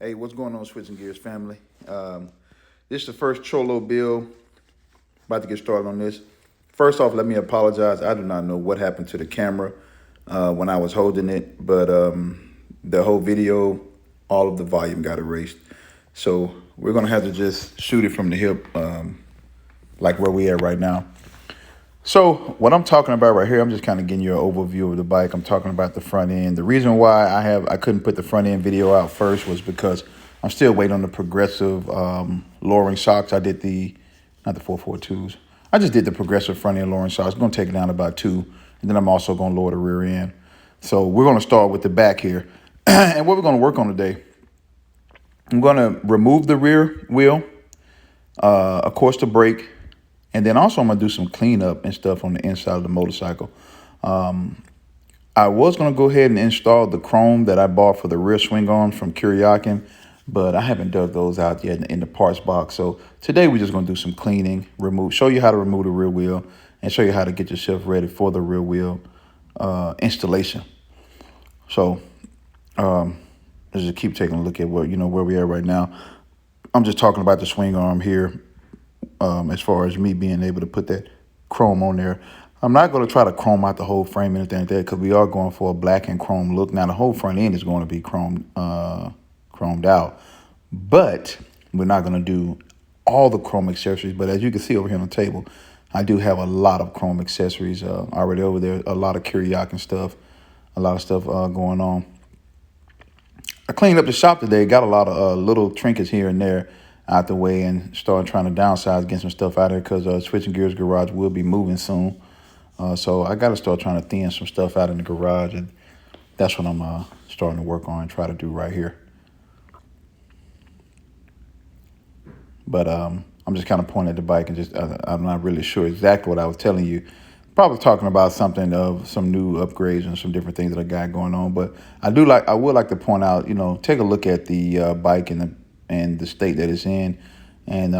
Hey, what's going on, Switching Gears family? This is the first Cholo build. About to get started on this. First off, let me apologize. I do not know what happened to the camera when I was holding it, but the whole video, all of the volume got erased. So we're gonna have to just shoot it from the hip, like where we at right now. So what I'm talking about right here, I'm just kind of getting you an overview of the bike. I'm talking about the front end. The reason why I couldn't put the front end video out first was because I'm still waiting on the progressive lowering shocks. I did not the 442s. I just did the progressive front end lowering shocks. It's going to take it down about 2. And then I'm also going to lower the rear end. So we're going to start with the back here. And what we're going to work on today, I'm going to remove the rear wheel, of course, the brake. And then also I'm going to do some cleanup and stuff on the inside of the motorcycle. I was going to go ahead and install the chrome that I bought for the rear swing arms from Kuryakin, but I haven't dug those out yet in the parts box. So today we're just going to do some cleaning, show you how to remove the rear wheel, and show you how to get yourself ready for the rear wheel installation. So let's just keep taking a look at where we are right now. I'm just talking about the swing arm here. As far as me being able to put that chrome on there. I'm not going to try to chrome out the whole frame and anything like that because we are going for a black and chrome look. Now, the whole front end is going to be chromed out, but we're not going to do all the chrome accessories. But as you can see over here on the table, I do have a lot of chrome accessories already over there, a lot of Kuryakin stuff, a lot of stuff going on. I cleaned up the shop today, got a lot of little trinkets here and there out the way, and started trying to downsize, get some stuff out of here because Switching Gears Garage will be moving soon. So I got to start trying to thin some stuff out in the garage, and that's what I'm starting to work on and try to do right here. But I'm just kind of pointing at the bike and I'm not really sure exactly what I was telling you. Probably talking about something of some new upgrades and some different things that I got going on. But I would like to point out, take a look at the bike and the state that it's in, and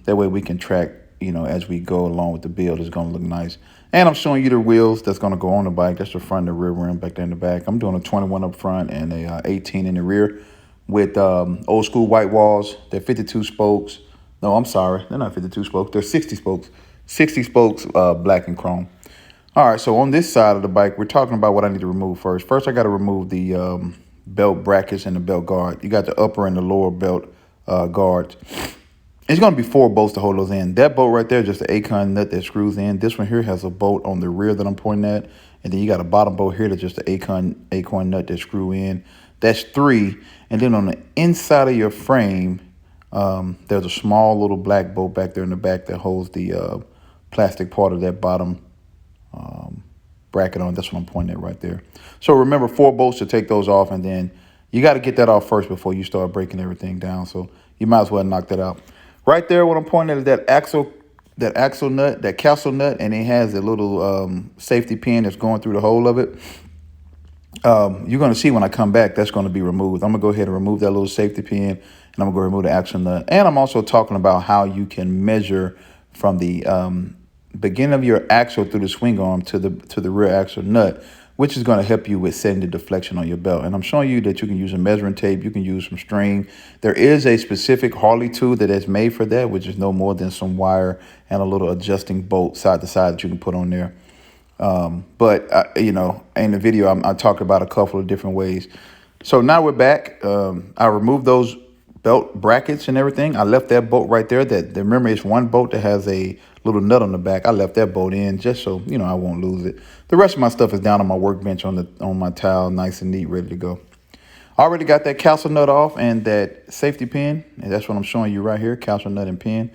that way we can track, as we go along with the build. It's going to look nice. And I'm showing you the wheels that's going to go on the bike. That's the front and the rear rim back there in the back. I'm doing a 21 up front and a 18 in the rear with old school white walls. They're 52 spokes. No, I'm sorry. They're not 52 spokes. They're 60 spokes. 60 spokes, black and chrome. All right, so on this side of the bike, we're talking about what I need to remove first. First, I got to remove the belt brackets and the belt guard. You got the upper and the lower belt guards. It's going to be 4 bolts to hold those in. That bolt right there is just the Acon nut that screws in. This one here has a bolt on the rear that I'm pointing at. And then you got a bottom bolt here that's just the Acon nut that screw in. That's 3. And then on the inside of your frame, there's a small little black bolt back there in the back that holds the plastic part of that bottom bracket on. That's what I'm pointing at right there. So remember, 4 bolts to take those off, and then you got to get that off first before you start breaking everything down. So you might as well knock that out. Right there, what I'm pointing at is that axle nut, that castle nut, and it has a little safety pin that's going through the hole of it. You're going to see when I come back, that's going to be removed. I'm going to go ahead and remove that little safety pin, and I'm going to go remove the axle nut. And I'm also talking about how you can measure from the beginning of your axle through the swing arm to the rear axle nut, which is going to help you with setting the deflection on your belt. And I'm showing you that you can use a measuring tape. You can use some string. There is a specific Harley tool that is made for that, which is no more than some wire and a little adjusting bolt side to side that you can put on there. But in the video, I talked about a couple of different ways. So now we're back. I removed those belt brackets and everything. I left that bolt right there. Remember, it's one bolt that has a little nut on the back. I left that bolt in just so I won't lose it. The rest of my stuff is down on my workbench on my towel, nice and neat, ready to go. I already got that castle nut off and that safety pin, and that's what I'm showing you right here, castle nut and pin.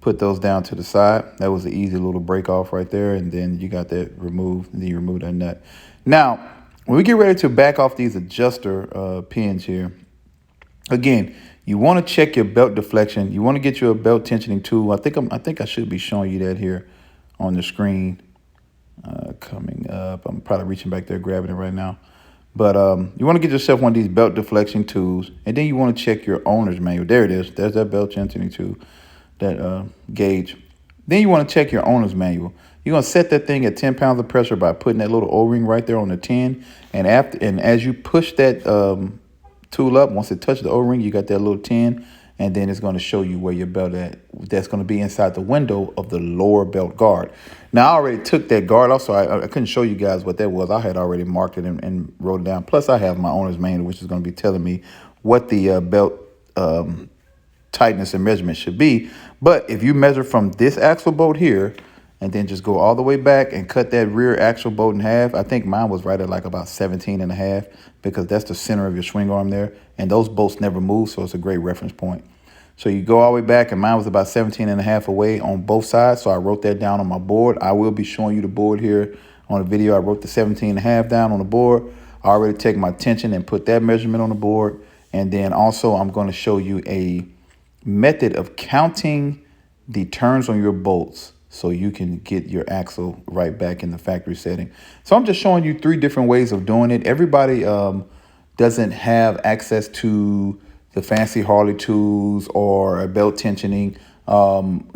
Put those down to the side. That was an easy little break off right there, and then you got that removed, and then you remove that nut. Now, when we get ready to back off these adjuster pins here, again, you want to check your belt deflection. You want to get your belt tensioning tool. I think I should be showing you that here on the screen coming up. I'm probably reaching back there, grabbing it right now. But you want to get yourself one of these belt deflection tools, and then you want to check your owner's manual. There it is. There's that belt tensioning tool, that gauge. Then you want to check your owner's manual. You're going to set that thing at 10 pounds of pressure by putting that little O-ring right there on the 10. And as you push that tool up. Once it touches the O-ring, you got that little 10, and then it's going to show you where your belt at. That's going to be inside the window of the lower belt guard. Now, I already took that guard off, so I couldn't show you guys what that was. I had already marked it and wrote it down. Plus, I have my owner's manual, which is going to be telling me what the belt tightness and measurement should be. But if you measure from this axle bolt here and then just go all the way back and cut that rear axle bolt in half, I think mine was right at like about 17 and a half, because that's the center of your swing arm there, and those bolts never move, so it's a great reference point. So you go all the way back, and mine was about 17 and a half away on both sides, so I wrote that down on my board. I will be showing you the board here on the video. I wrote the 17 and a half down on the board. I already take my tension and put that measurement on the board, and then also I'm going to show you a method of counting the turns on your bolts so you can get your axle right back in the factory setting. So I'm just showing you 3 different ways of doing it. Everybody doesn't have access to the fancy Harley tools or a belt tensioning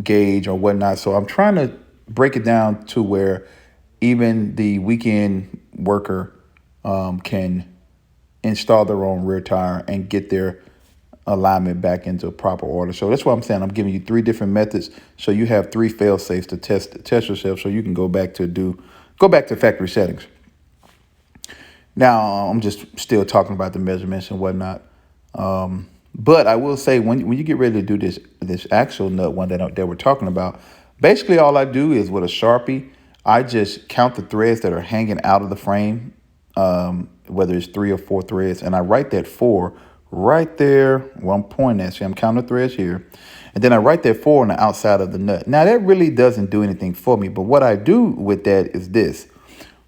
gauge or whatnot. So I'm trying to break it down to where even the weekend worker can install their own rear tire and get their alignment back into proper order. So that's why I'm saying I'm giving you 3 different methods, so you have 3 fail safes to test yourself, so you can go back to factory settings. Now I'm just still talking about the measurements and whatnot, but I will say when you get ready to do this axle nut one that we're talking about, basically all I do is with a Sharpie, I just count the threads that are hanging out of the frame, whether it's 3 or 4 threads, and I write that 4 right there where I'm pointing at. See, I'm counting the threads here. And then I write that 4 on the outside of the nut. Now, that really doesn't do anything for me. But what I do with that is this.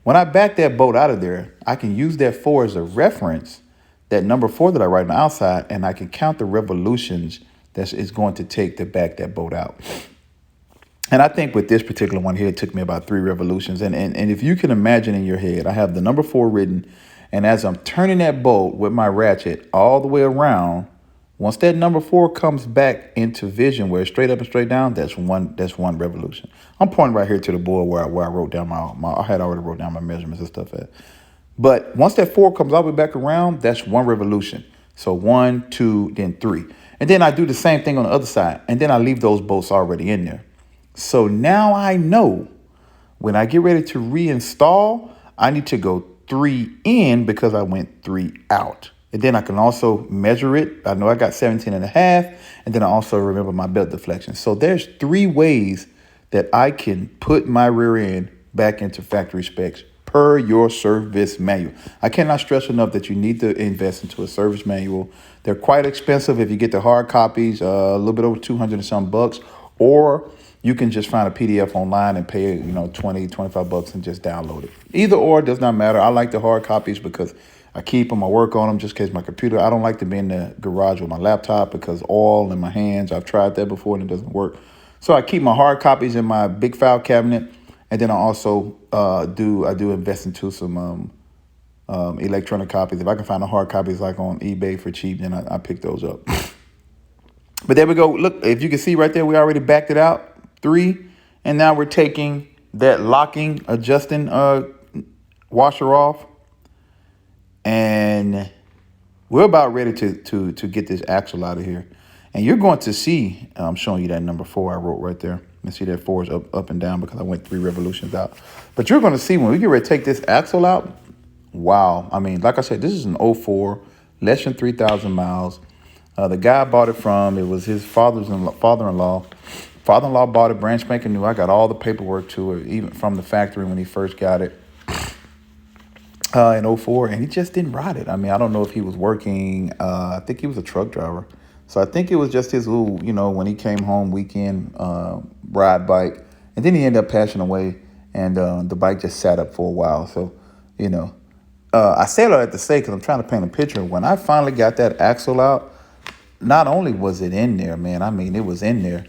When I back that bolt out of there, I can use that 4 as a reference, that number 4 that I write on the outside, and I can count the revolutions that it's going to take to back that bolt out. And I think with this particular one here, it took me about 3 revolutions. And if you can imagine in your head, I have the number 4 written, and as I'm turning that bolt with my ratchet all the way around, once that number 4 comes back into vision where it's straight up and straight down, that's one revolution. I'm pointing right here to the board where I wrote down I had already wrote down my measurements and stuff at. But once that 4 comes all the way back around, that's 1 revolution. So 1, 2, then 3. And then I do the same thing on the other side, and then I leave those bolts already in there. So now I know when I get ready to reinstall, I need to go 3 in because I went 3 out. And then I can also measure it. I know I got 17 and a half. And then I also remember my belt deflection. So there's 3 ways that I can put my rear end back into factory specs per your service manual. I cannot stress enough that you need to invest into a service manual. They're quite expensive if you get the hard copies, a little bit over 200 and some bucks, or you can just find a PDF online and pay, 20, 25 bucks and just download it. Either or, does not matter. I like the hard copies because I keep them, I work on them just in case my computer. I don't like to be in the garage with my laptop because oil in my hands. I've tried that before and it doesn't work. So I keep my hard copies in my big file cabinet. And then I also do invest into some electronic copies. If I can find the hard copies like on eBay for cheap, then I pick those up. But there we go. Look, if you can see right there, we already backed it out. 3, and now we're taking that locking, adjusting washer off, and we're about ready to get this axle out of here. And you're going to see, I'm showing you that number 4 I wrote right there. You see that 4 is up and down because I went 3 revolutions out. But you're going to see when we get ready to take this axle out, wow. I mean, like I said, this is an 04, less than 3,000 miles. The guy I bought it from, it was his father-in-law. Father-in-law bought it brand spanking new. I got all the paperwork to it, even from the factory when he first got it in 04, and he just didn't ride it. I mean, I don't know if he was working. I think he was a truck driver. So I think it was just his little, when he came home weekend ride bike. And then he ended up passing away, and the bike just sat up for a while. So, I say all that to say because I'm trying to paint a picture. When I finally got that axle out, not only was it in there, man, I mean, it was in there.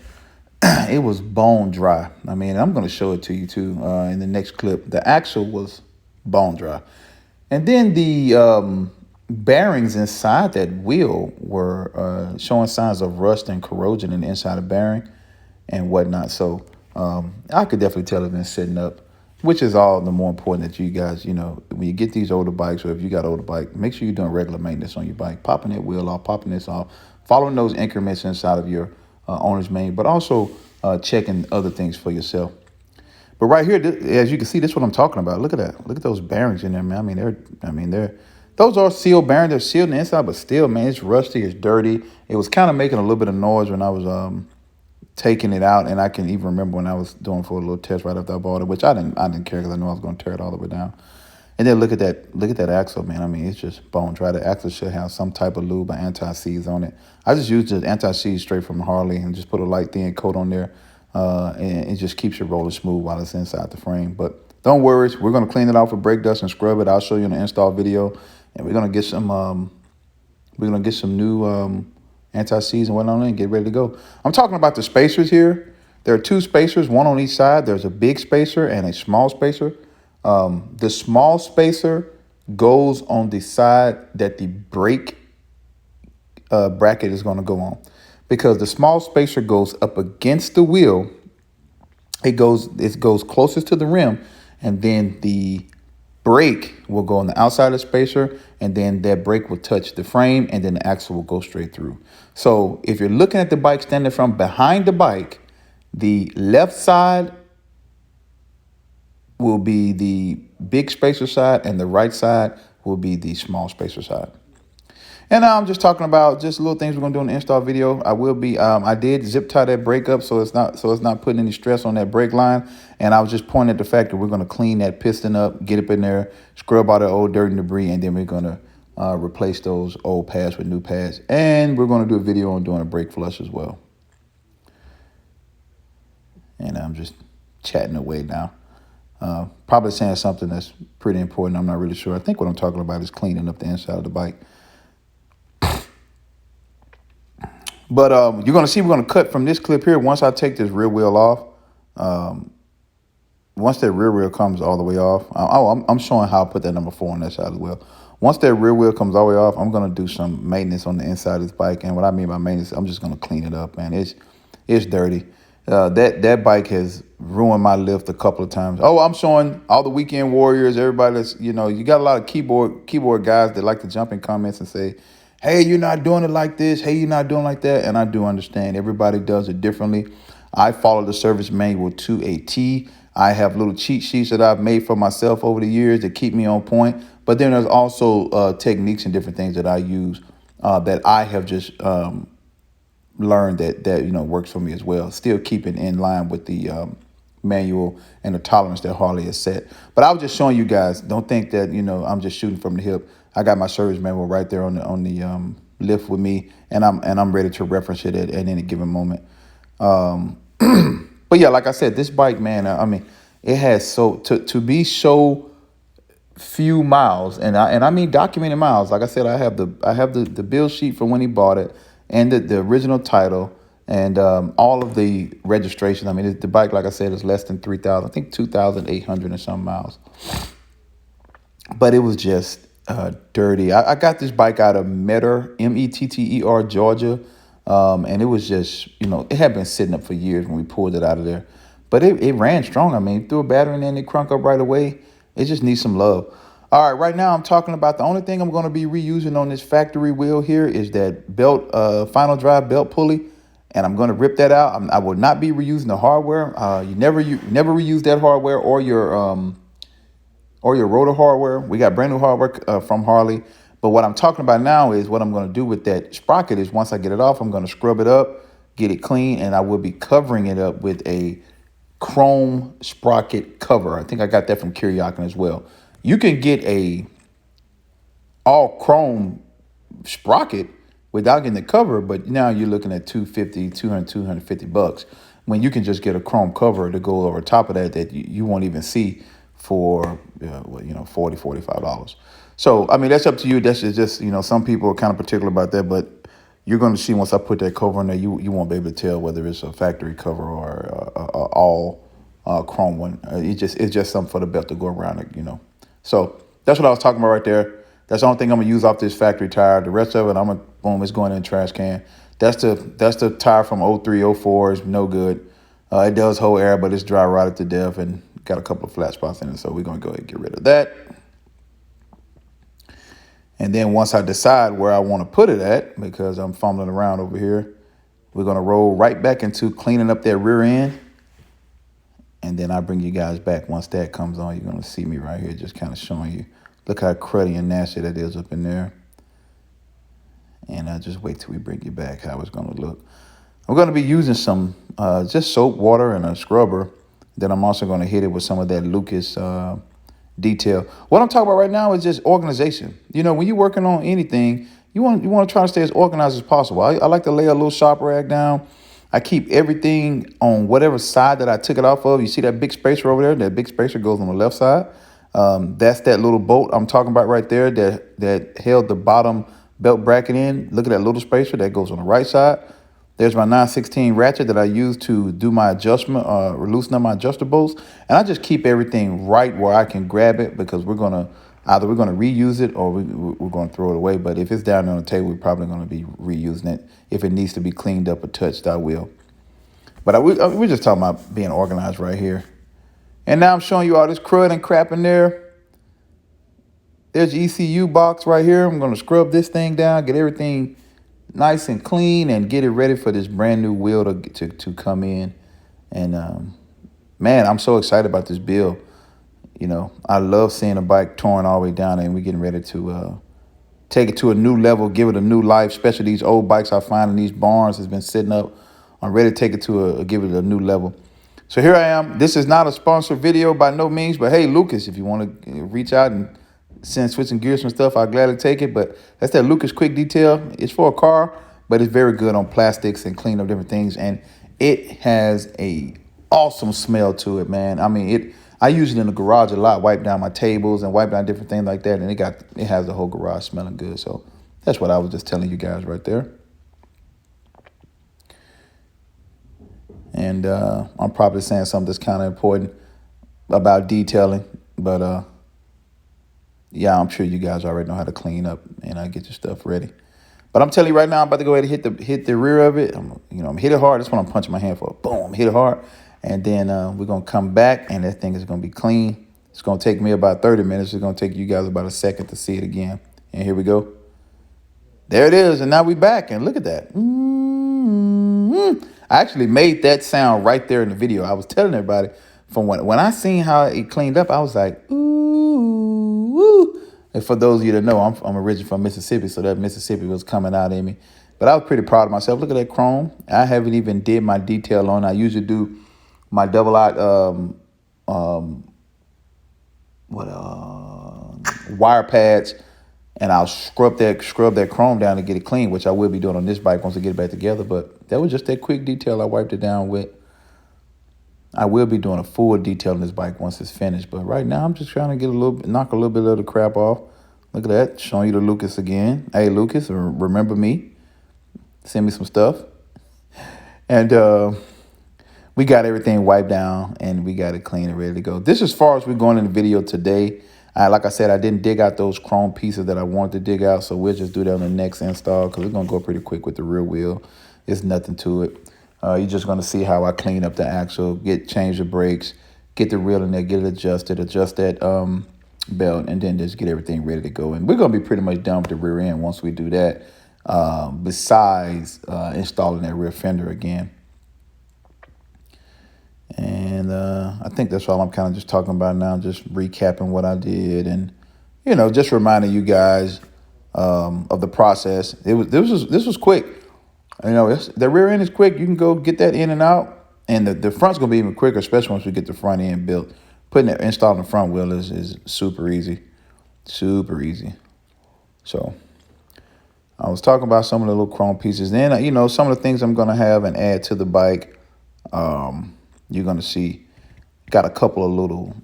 It was bone dry. I mean, I'm going to show it to you, too, in the next clip. The axle was bone dry. And then the bearings inside that wheel were showing signs of rust and corrosion in the inside of bearing and whatnot. So I could definitely tell it's been sitting up. which is all the more important that you guys, when you get these older bikes, or if you got an older bike, make sure you're doing regular maintenance on your bike, popping that wheel off, popping this off, following those increments inside of your owner's manual, but also checking other things for yourself. But right here, as you can see, this is what I'm talking about. Look at that. Look at those bearings in there, man. Those are sealed bearings. They're sealed on the inside, but still, man, it's rusty. It's dirty. It was kind of making a little bit of noise when I was taking it out, and I can even remember when I was doing for a little test right after I bought it, which I didn't care because I knew I was going to tear it all the way down. And then look at that axle, man. I mean, it's just bone dry. The axle should have some type of lube or anti-seize on it. I just used the anti-seize straight from Harley and just put a light thin coat on there, and it just keeps it rolling smooth while it's inside the frame. But don't worry, we're going to clean it off with brake dust and scrub it. I'll show you in the install video, and we're going to get some new anti-seize and whatnot and get ready to go. I'm talking about the spacers here. There are two spacers, one on each side. There's a big spacer and a small spacer. The small spacer goes on the side that the brake bracket is going to go on, because the small spacer goes up against the wheel. It goes closest to the rim, and then the brake will go on the outside of the spacer, and then that brake will touch the frame, and then the axle will go straight through. So if you're looking at the bike standing from behind the bike, the left side will be the big spacer side, and the right side will be the small spacer side. And now I'm just talking about just little things we're gonna do in the install video. I did zip tie that brake up so it's not putting any stress on that brake line. And I was just pointing at the fact that we're gonna clean that piston up, get up in there, scrub all the old dirt and debris, and then we're gonna replace those old pads with new pads. And we're gonna do a video on doing a brake flush as well. And I'm just chatting away now. Probably saying something that's pretty important. I'm not really sure. I think what I'm talking about is cleaning up the inside of the bike. But you're going to see we're going to cut from this clip here once I take this rear wheel off. Once that rear wheel comes all the way off, I'm showing how I put that number 4 on that side as well. Once that rear wheel comes all the way off, I'm going to do some maintenance on the inside of this bike. And what I mean by maintenance, I'm just going to clean it up, man. It's dirty. That bike has ruined my lift a couple of times. Oh, I'm showing all the weekend warriors, everybody that's, you got a lot of keyboard guys that like to jump in comments and say, hey, you're not doing it like this. Hey, you're not doing it like that. And I do understand everybody does it differently. I follow the service manual to a T. I have little cheat sheets that I've made for myself over the years that keep me on point. But then there's also techniques and different things that I use that I have just learned that works for me as well. Still keeping in line with the manual and the tolerance that Harley has set. But I was just showing you guys. Don't think that I'm just shooting from the hip. I got my service manual right there on the lift with me, and I'm ready to reference it at any given moment. But yeah, like I said, this bike, man, it has to be so few miles, and I mean documented miles. Like I said, I have the bill sheet from when he bought it, and the original title, and all of the registration. I mean, the bike, like I said, is less than 3,000. I think 2,800 and some miles. But it was just dirty. I got this bike out of Metter, Metter, Georgia. And it was just, it had been sitting up for years when we pulled it out of there. But it ran strong. I mean, threw a battery in and it crunk up right away. It just needs some love. All right, right now I'm talking about the only thing I'm going to be reusing on this factory wheel here is that belt, final drive belt pulley. And I'm going to rip that out. I will not be reusing the hardware. You never reuse that hardware or your rotor hardware. We got brand new hardware from Harley. But what I'm talking about now is what I'm going to do with that sprocket is once I get it off, I'm going to scrub it up, get it clean, and I will be covering it up with a chrome sprocket cover. I think I got that from Kiriakin as well. You can get a all chrome sprocket without getting the cover, but now you're looking at $250 when you can just get a chrome cover to go over top of that you won't even see for $40, $45. So, I mean, that's up to you. That's just, some people are kind of particular about that, but you're going to see once I put that cover on there, you won't be able to tell whether it's a factory cover or all chrome one. It's just something for the belt to go around it, So that's what I was talking about right there. That's the only thing I'm going to use off this factory tire. The rest of it, boom, it's going in the trash can. That's the tire from 03, 04 is no good. It does hold air, but it's dry rotted to death and got a couple of flat spots in it. So we're going to go ahead and get rid of that. And then once I decide where I want to put it at, because I'm fumbling around over here, we're going to roll right back into cleaning up that rear end. And then I'll bring you guys back once that comes on. You're going to see me right here just kind of showing you. Look how cruddy and nasty that is up in there. And I'll just wait till we bring you back how it's going to look. I'm going to be using some just soap, water, and a scrubber. Then I'm also going to hit it with some of that Lucas detail. What I'm talking about right now is just organization. You know, when you're working on anything, you want to try to stay as organized as possible. I like to lay a little shop rag down. I keep everything on whatever side that I took it off of. You see that big spacer over there? That big spacer goes on the left side. That's that little bolt I'm talking about right there that held the bottom belt bracket in. Look at that little spacer that goes on the right side. There's my 9/16 ratchet that I use to do my adjustment, loosen up my adjustables. And I just keep everything right where I can grab it, because we're going to reuse it or we're going to throw it away. But if it's down on the table, we're probably going to be reusing it. If it needs to be cleaned up or touched, I will. But we're just talking about being organized right here. And now I'm showing you all this crud and crap in there. There's the ECU box right here. I'm going to scrub this thing down, get everything nice and clean, and get it ready for this brand new wheel to come in. And man, I'm so excited about this build. You know, I love seeing a bike torn all the way down, and we're getting ready to take it to a new level, give it a new life. Especially these old bikes I find in these barns has been sitting up. I'm ready to take it to give it a new level. So here I am. This is not a sponsored video by no means, but hey, Lucas, if you want to reach out and send switching gears and stuff, I'll gladly take it. But that's that Lucas Quick Detail. It's for a car, but it's very good on plastics and clean up different things. And it has a awesome smell to it, man. I mean, I use it in the garage a lot, wipe down my tables and wipe down different things like that. And it has the whole garage smelling good. So that's what I was just telling you guys right there. And I'm probably saying something that's kind of important about detailing, but yeah, I'm sure you guys already know how to clean up and get your stuff ready. But I'm telling you right now, I'm about to go ahead and hit the rear of it. I'm hit it hard. That's what I'm punching my hand for. Boom, hit it hard. And then we're going to come back, and that thing is going to be clean. It's going to take me about 30 minutes. It's going to take you guys about a second to see it again. And here we go. There it is. And now we back, and look at that. I actually made that sound right there in the video. I was telling everybody from when I seen how it cleaned up, I was like, ooh, woo. And for those of you that know, I'm originally from Mississippi, so that Mississippi was coming out in me. But I was pretty proud of myself. Look at that chrome. I haven't even did my detail on. I usually do my double out wire pads, and I'll scrub that chrome down to get it clean, which I will be doing on this bike once I get it back together. But that was just that quick detail I wiped it down with. I will be doing a full detail on this bike once it's finished. But right now, I'm just trying to knock a little bit of the crap off. Look at that, showing you the Lucas again. Hey, Lucas, remember me? Send me some stuff. And we got everything wiped down, and we got it clean and ready to go. This is as far as we're going in the video today. Like I said, I didn't dig out those chrome pieces that I wanted to dig out, so we'll just do that on the next install because we're going to go pretty quick with the rear wheel. It's nothing to it. You're just going to see how I clean up the axle, change the brakes, get the reel in there, get it adjusted, adjust that belt, and then just get everything ready to go. And we're going to be pretty much done with the rear end once we do that, besides installing that rear fender again. And I think that's all I'm kind of just talking about now, just recapping what I did and, just reminding you guys of the process. This was quick. The rear end is quick. You can go get that in and out. And the front's going to be even quicker, especially once we get the front end built. Installing the front wheel is super easy. Super easy. So I was talking about some of the little chrome pieces. Then, some of the things I'm going to have and add to the bike. You're going to see got a couple of little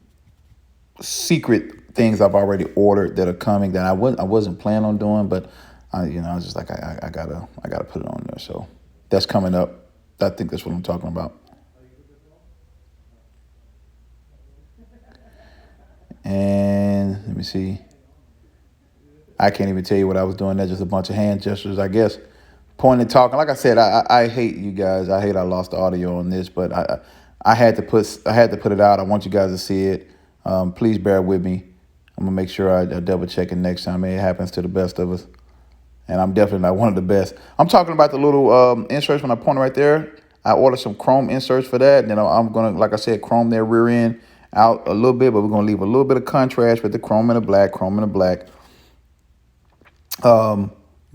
secret things I've already ordered that are coming that I wasn't planning on doing, but I was just like, I gotta put it on there. So that's coming up. I think that's what I'm talking about. And let me see. I can't even tell you what I was doing. That's just a bunch of hand gestures, I guess. pointed talking. Like I said, I hate you guys. I hate I lost the audio on this, but I had to put it out. I want you guys to see it. Please bear with me. I'm gonna make sure I double check it next time. It happens to the best of us, and I'm definitely not one of the best. I'm talking about the little inserts when I point right there. I ordered some chrome inserts for that, and then I'm gonna, like I said, chrome their rear end out a little bit, but we're gonna leave a little bit of contrast with the chrome and the black, chrome and the black.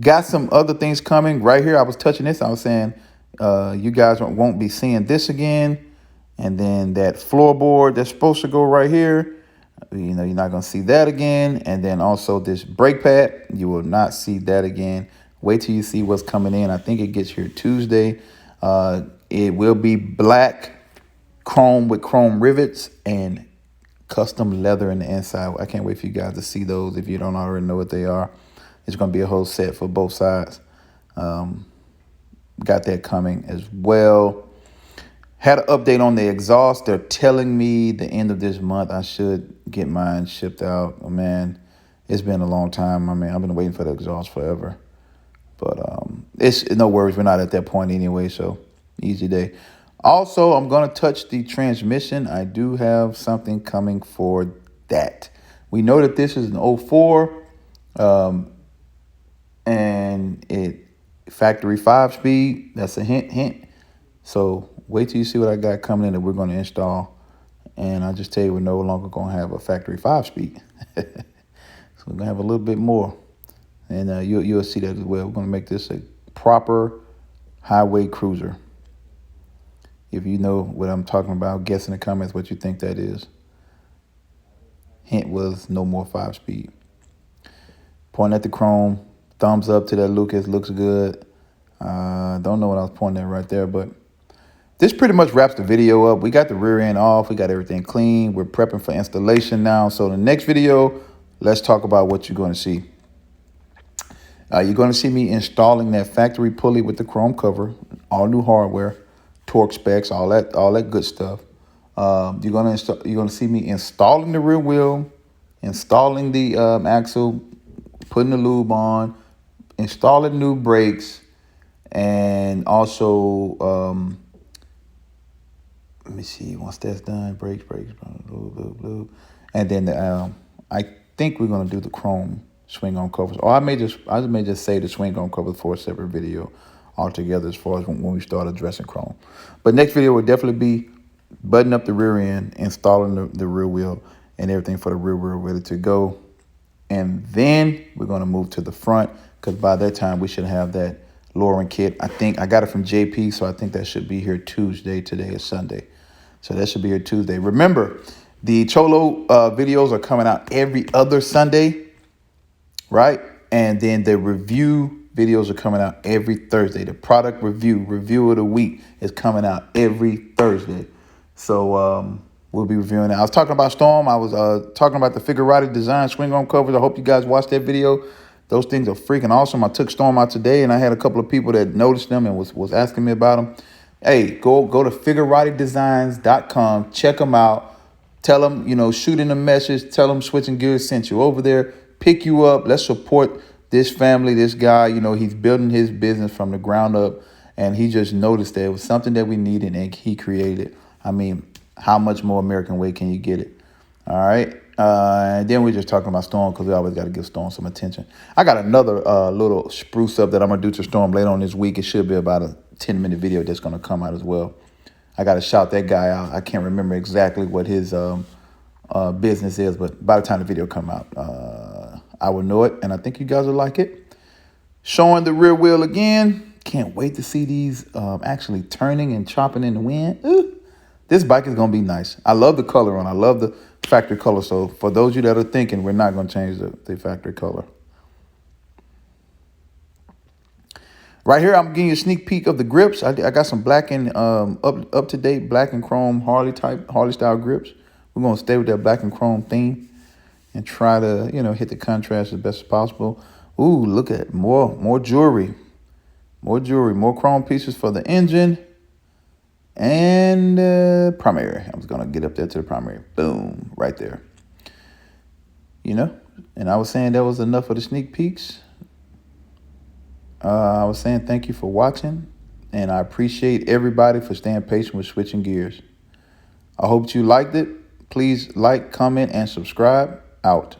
Got some other things coming right here. I was touching this. I was saying you guys won't be seeing this again. And then that floorboard that's supposed to go right here, you know, you're not going to see that again. And then also this brake pad, you will not see that again. Wait till you see what's coming in. I think it gets here Tuesday. It will be black chrome with chrome rivets and custom leather in the inside. I can't wait for you guys to see those if you don't already know what they are. It's going to be a whole set for both sides. Got that coming as well. Had an update on the exhaust. They're telling me the end of this month I should get mine shipped out. Oh, man, it's been a long time. I mean, I've been waiting for the exhaust forever. But it's no worries. We're not at that point anyway, so easy day. Also, I'm going to touch the transmission. I do have something coming for that. We know that this is an 04. And it factory 5-speed. That's a hint. So wait till you see what I got coming in that we're going to install. And I'll just tell you, we're no longer going to have a factory 5-speed. So we're going to have a little bit more. And you'll see that as well. We're going to make this a proper highway cruiser. If you know what I'm talking about, guess in the comments what you think that is. Hint was no more 5-speed. Point at the chrome. Thumbs up to that Lucas. Looks good. Don't know what I was pointing at right there, but this pretty much wraps the video up. We got the rear end off. We got everything clean. We're prepping for installation now. So the next video, let's talk about what you're going to see. You're going to see me installing that factory pulley with the chrome cover, all new hardware, torque specs, all that good stuff. You're going to see me installing the rear wheel, installing the axle, putting the lube on, installing new brakes, and also let me see, once that's done, brakes, lube, and then I think we're gonna do the chrome swing on covers, or I may just say the swing on covers for a separate video altogether as far as when we start addressing chrome. But next video will definitely be buttoning up the rear end, installing the rear wheel, and everything for the rear wheel ready to go. And then we're going to move to the front, because by that time we should have that lowering kit. I think I got it from JP, so I think that should be here Tuesday. Today is Sunday. So that should be here Tuesday. Remember, the Cholo videos are coming out every other Sunday, right? And then the review videos are coming out every Thursday. The product review of the week is coming out every Thursday. So we'll be reviewing it. I was talking about Storm. I was talking about the Figurati design swing arm covers. I hope you guys watched that video. Those things are freaking awesome. I took Storm out today, and I had a couple of people that noticed them and was asking me about them. Hey, go to figuratidesigns.com. Check them out. Tell them, shoot in a message. Tell them Switching Gears sent you over there. Pick you up. Let's support this family, this guy. He's building his business from the ground up, and he just noticed that it was something that we needed, and he created it. I mean, how much more American way can you get it? All right. And then we're just talking about Storm, because we always got to give Storm some attention. I got another little spruce up that I'm going to do to Storm later on this week. It should be about a 10-minute video that's going to come out as well. I got to shout that guy out. I can't remember exactly what his business is, but by the time the video come out, I will know it, and I think you guys will like it. Showing the rear wheel again. Can't wait to see these actually turning and chopping in the wind. Ooh. This bike is going to be nice. I love the color on. I love the factory color. So for those of you that are thinking, we're not going to change the factory color. Right here, I'm giving you a sneak peek of the grips. I got some black and up to date black and chrome Harley style grips. We're going to stay with that black and chrome theme and try to hit the contrast as best as possible. Ooh, look at more jewelry, more chrome pieces for the engine. And primary. I was going to get up there to the primary. Boom, right there. And I was saying that was enough of the sneak peeks. I was saying thank you for watching, and I appreciate everybody for staying patient with switching gears. I hope you liked it. Please like, comment, and subscribe. Out.